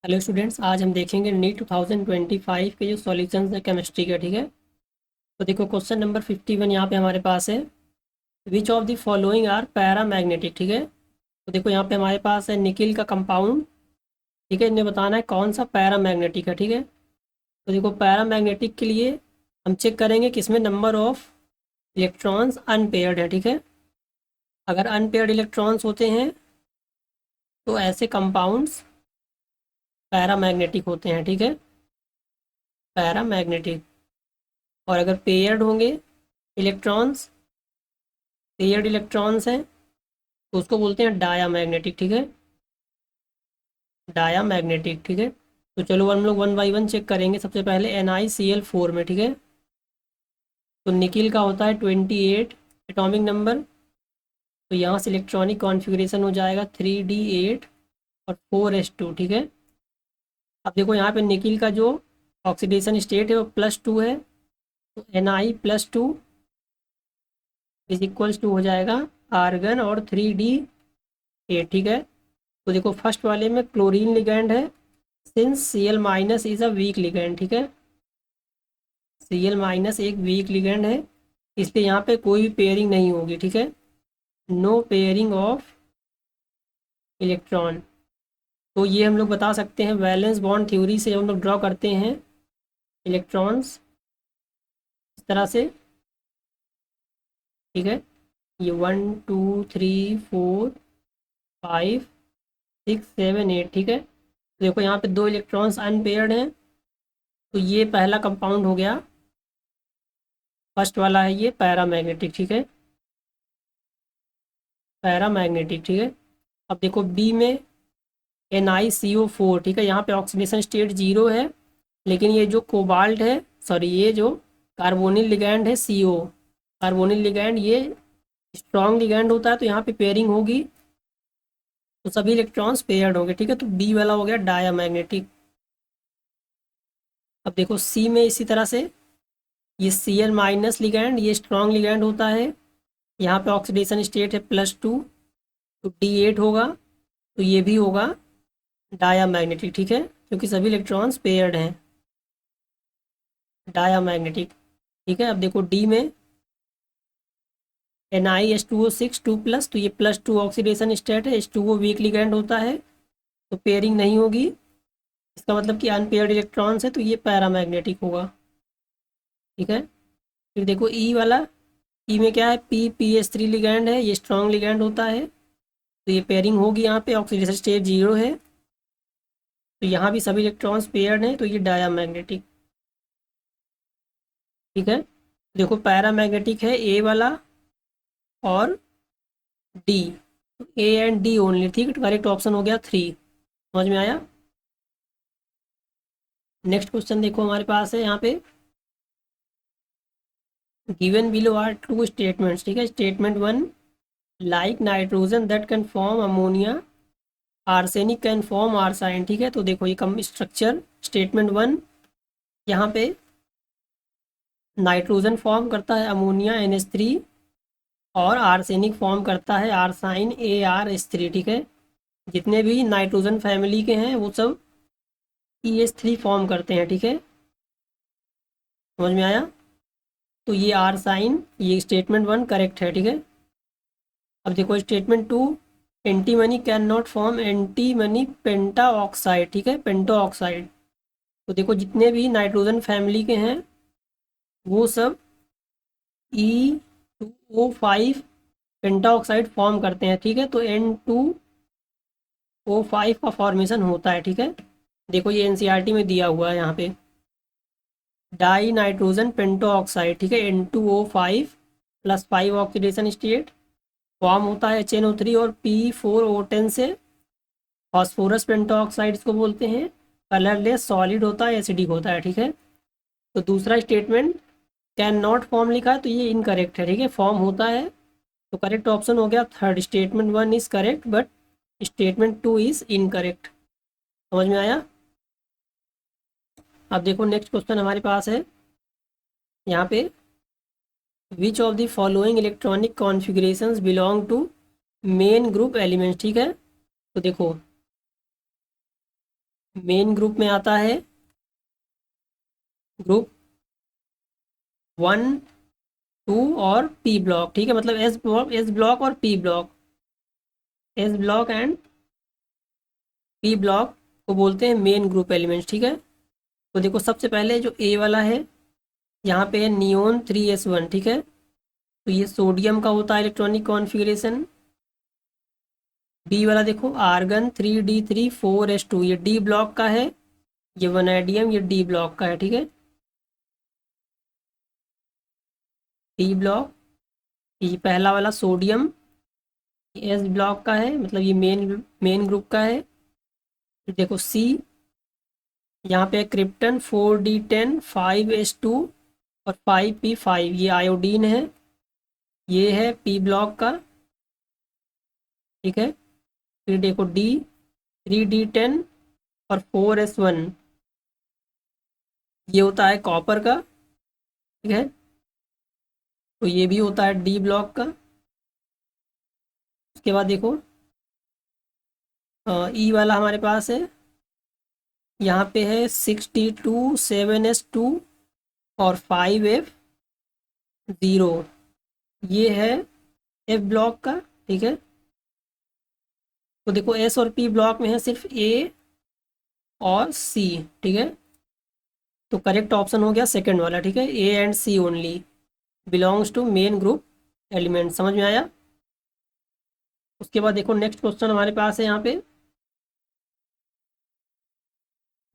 Hello students, आज हम देखेंगे नीट 2025 के जो सॉल्यूशंस है केमिस्ट्री के। ठीक है, तो देखो क्वेश्चन नंबर 51 यहाँ पे हमारे पास है। Which of the following are paramagnetic. ठीक है, तो देखो यहाँ पे हमारे पास है निकिल का कंपाउंड। ठीक है, इन्हें बताना है कौन सा पैरामैग्नेटिक है। ठीक है, तो देखो पैरामैग्नेटिक के लिए हम चेक करेंगे किसमें नंबर ऑफ इलेक्ट्रॉन्स अनपेयर्ड है। ठीक है, अगर अनपेयर्ड इलेक्ट्रॉन्स होते हैं तो ऐसे कंपाउंड्स पैरामैग्नेटिक होते हैं। ठीक है, पैरामैग्नेटिक। और अगर पेयर्ड होंगे इलेक्ट्रॉन्स, पेयर्ड इलेक्ट्रॉन्स हैं तो उसको बोलते हैं डायामैग्नेटिक। ठीक है, डायामैग्नेटिक। ठीक है, तो चलो हम लोग वन बाई वन चेक करेंगे। सबसे पहले NiCl4 में। ठीक है, तो निकिल का होता है 28 एटॉमिक नंबर, तो यहाँ से इलेक्ट्रॉनिक कॉन्फ़िगरेशन हो जाएगा 3D8 और 4s2। ठीक है, अब देखो यहाँ पे निकिल का जो ऑक्सीडेशन स्टेट है वो +2 है, तो Na+2 इज इक्वल्स टू हो जाएगा आर्गन और 3D8। ठीक है, तो देखो फर्स्ट वाले में क्लोरीन लिगैंड है, since Cl- is a weak ligand. ठीक है, Cl- एक वीक लिगैंड है, इसलिए यहाँ पे कोई भी पेयरिंग नहीं होगी। ठीक है, नो पेयरिंग ऑफ इलेक्ट्रॉन। तो ये हम लोग बता सकते हैं वैलेंस बॉन्ड थ्योरी से हम लोग ड्रॉ करते हैं इलेक्ट्रॉन्स इस तरह से। ठीक है, ये 1 2 3 4 5 6 7 8। ठीक है, देखो यहाँ पे दो इलेक्ट्रॉन्स अनपेयर्ड हैं, तो ये पहला कंपाउंड हो गया, फर्स्ट वाला है ये पैरामैग्नेटिक। ठीक है, पैरामैग्नेटिक। ठीक है, अब देखो बी में NiCO4। ठीक है, यहाँ पे ऑक्सीडेशन स्टेट 0 है, लेकिन ये जो कोबाल्ट है, सॉरी ये जो कार्बोनिल लिगैंड है CO, कार्बोनिल लिगैंड ये स्ट्रॉन्ग लिगैंड होता है, तो यहाँ पे पेयरिंग होगी, तो सभी इलेक्ट्रॉन्स पेयर्ड होंगे। ठीक है, तो बी वाला हो गया डायामैग्नेटिक। अब देखो सी में इसी तरह से ये Cl- लिगैंड ये स्ट्रॉन्ग लिगैंड होता है, यहाँ पे ऑक्सीडेशन स्टेट है +2, तो D8 होगा, तो ये भी होगा डायामैग्नेटिक। ठीक है, क्योंकि सभी इलेक्ट्रॉन्स पेयर्ड हैं, डायामैग्नेटिक। ठीक है, अब देखो डी में NiH2O6 2+, तो ये +2 ऑक्सीडेशन स्टेट है, H2O वीक लिगैंड होता है, तो पेयरिंग नहीं होगी, इसका मतलब कि अनपेयर्ड इलेक्ट्रॉन्स है, तो ये पैरामैग्नेटिक होगा। ठीक है, फिर देखो ई वाला, ई में क्या है PPH3 लिगैंड है, ये स्ट्रॉन्ग लिगैंड होता है, तो ये पेयरिंग होगी, यहाँ पे ऑक्सीडेशन स्टेट 0 है, तो यहाँ भी सभी इलेक्ट्रॉन्स पेयर्ड हैं, तो ये डायामैग्नेटिक। ठीक है, देखो पैरामैग्नेटिक है ए वाला और D, A and D only. ठीक है, करेक्ट ऑप्शन हो गया 3। समझ में आया। नेक्स्ट क्वेश्चन देखो हमारे पास है यहाँ पे, given below are two statements. ठीक है, statement 1, like nitrogen that can form ammonia, arsenic can form arsine. ठीक है, तो देखो ये कम स्ट्रक्चर स्टेटमेंट 1, यहाँ पे नाइट्रोजन फॉर्म करता है अमोनिया NH3, और आर्सेनिक फॉर्म करता है आर्साइन ArS3। ठीक है, जितने भी नाइट्रोजन फैमिली के हैं वो सब EH3 फॉर्म करते हैं। ठीक है, समझ में आया। तो ये आर्साइन, ये स्टेटमेंट 1 करेक्ट है। ठीक है, अब देखो statement 2, antimony can not form antimony penta oxide. ठीक है, पेंटो ऑक्साइड, तो देखो जितने भी नाइट्रोजन फैमिली के हैं वो सब E2O5 पेंटा ऑक्साइड फॉर्म करते हैं। ठीक है, तो N2O5 का फॉर्मेशन होता है। ठीक है, देखो ये NCERT में दिया हुआ है यहाँ पे, डाई नाइट्रोजन पेंटो ऑक्साइड। ठीक है, N2O5 +5 ऑक्सीडेशन स्टेट फॉर्म होता है HNO3 और P4O10 से, फॉस्फोरस पेंटोऑक्साइड इसको बोलते हैं, कलरलेस सॉलिड होता है, एसिडिक होता है। ठीक है, तो दूसरा स्टेटमेंट कैन नॉट फॉर्म लिखा है, तो ये इनकरेक्ट है। ठीक है, फॉर्म होता है, तो करेक्ट ऑप्शन हो गया third, statement 1 is correct but statement 2 is incorrect. समझ में आया। अब देखो नेक्स्ट क्वेश्चन हमारे पास है यहाँ पे, which of the following electronic configurations belong to main group elements. ठीक है, तो देखो मेन ग्रुप में आता है ग्रुप 1, 2 और पी ब्लॉक, ठीक है, मतलब एस ब्लॉक और P block, S block and P block को बोलते हैं मेन ग्रुप एलिमेंट्स, ठीक है। तो देखो सबसे पहले जो ए वाला है, यहाँ पे है नियोन 3s1, ठीक है, तो ये सोडियम का होता है इलेक्ट्रॉनिक कॉन्फ़िगरेशन। बी वाला देखो आर्गन 3d3 4s2, ये डी ब्लॉक का है, ये वनैडियम ये डी ब्लॉक का है, ठीक है, डी ब्लॉक। ये पहला वाला सोडियम एस ब्लॉक का है, मतलब ये मेन ग्रुप का है। फिर देखो सी, यहाँ पे क्रिप्टन 4d10 5s2 और 5p5, ये आयोडीन है, ये है पी ब्लॉक का, ठीक है। फिर देखो डी 3d10 और 4s1, ये होता है कॉपर का, ठीक है, तो ये भी होता है डी ब्लॉक का। उसके बाद देखो ई वाला हमारे पास है, यहाँ पे है 62 7s2 और 5f0, ये है एफ ब्लॉक का, ठीक है। तो देखो एस और पी ब्लॉक में है सिर्फ ए और सी, ठीक है, तो करेक्ट ऑप्शन हो गया सेकंड वाला, ठीक है, A and C only belongs to main group element. समझ में आया। उसके बाद देखो नेक्स्ट क्वेश्चन हमारे पास है यहाँ पे,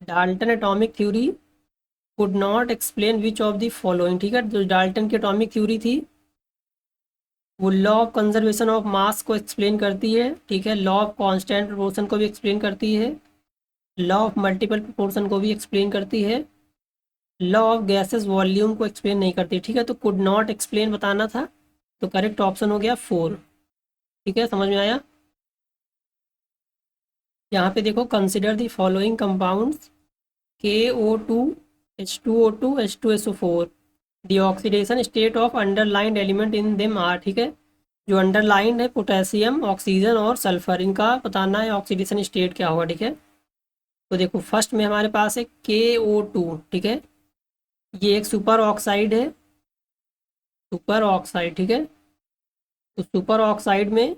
Dalton atomic theory could not explain which of the following, ठीक है, जो डाल्टन की एटॉमिक थ्योरी थी वो law of conservation of mass को एक्सप्लेन करती है, ठीक है, लॉ ऑफ कांस्टेंट प्रोपोर्शन को भी एक्सप्लेन करती है, लॉ ऑफ मल्टीपल प्रोपोर्शन को भी एक्सप्लेन करती है, लॉ ऑफ गैसेस वॉल्यूम को एक्सप्लेन नहीं करती, ठीक है, तो कुड नॉट एक्सप्लेन बताना था, तो करेक्ट ऑप्शन हो गया 4, ठीक है, समझ में आया। यहाँ पे देखो consider the following compounds KO2 H2O2 H2SO4, the oxidation state of underlined element in them are, ठीक है, जो अंडरलाइंड है पोटेशियम ऑक्सीजन और सल्फर, इनका बताना है ऑक्सीडेशन स्टेट क्या होगा, ठीक है। तो देखो फर्स्ट में हमारे पास है KO2, ठीक है, ये एक सुपर ऑक्साइड है, सुपर ऑक्साइड, ठीक है, तो सुपर ऑक्साइड में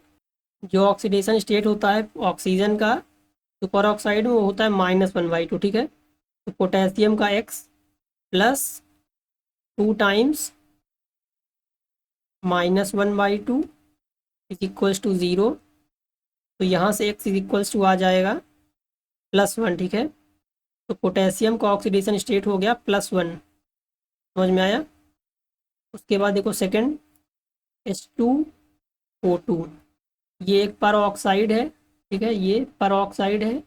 जो ऑक्सीडेशन स्टेट होता है ऑक्सीजन का सुपर ऑक्साइड में वो होता है -1/2, ठीक है, तो पोटेशियम का x plus 2 times -1/2 is equals to 0, तो यहाँ से x इज इक्वल्स टू आ जाएगा +1, ठीक है, तो पोटेशियम का ऑक्सीडेशन स्टेट हो गया +1, समझ में आया। उसके बाद देखो सेकंड H2O2, ये एक पर ऑक्साइड है, ठीक है, ये पर ऑक्साइड है,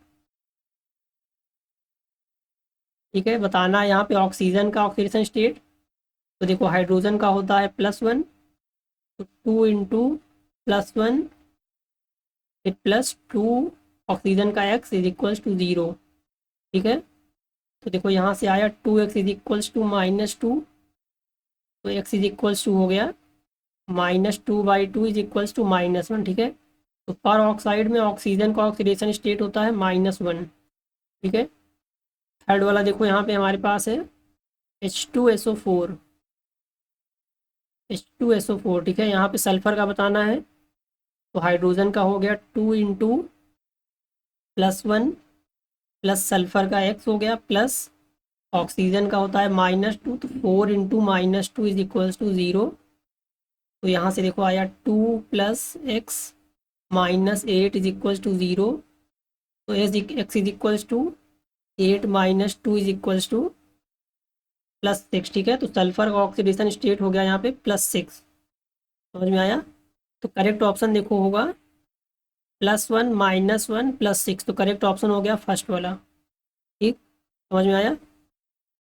ठीक है, बताना है यहाँ पे ऑक्सीजन का ऑक्सीडेशन स्टेट, तो देखो हाइड्रोजन का होता है +1, तो 2 इंटू +1 फिर +2 ऑक्सीजन का x इज इक्वल्स टू 0, ठीक है, तो देखो यहाँ से आया 2x इज इक्वल्स टू -2, तो x इज इक्वल्स टू हो गया -2/2 इज इक्वल्स टू -1, ठीक है, तो पर ऑक्साइड में ऑक्सीजन का ऑक्सीडेशन स्टेट होता है -1, ठीक है। थर्ड वाला देखो यहाँ पे हमारे पास है H2SO4, H2SO4, ठीक है, यहाँ पे सल्फर का बताना है, तो हाइड्रोजन का हो गया 2 इंटू +1 प्लस सल्फर का x हो गया प्लस ऑक्सीजन का होता है -2, तो 4 इंटू -2 इज इक्वल्स टू 0, तो यहाँ से देखो आया 2 + x -8 इज इक्वल्स टू 0, तो x is equals to 8 - 2 is equals to +6, ठीक है, तो सल्फर का ऑक्सीडेशन स्टेट हो गया यहाँ पे +6, समझ में आया। तो करेक्ट ऑप्शन देखो होगा +1 -1 +6, तो करेक्ट ऑप्शन हो गया फर्स्ट वाला, ठीक, समझ में आया।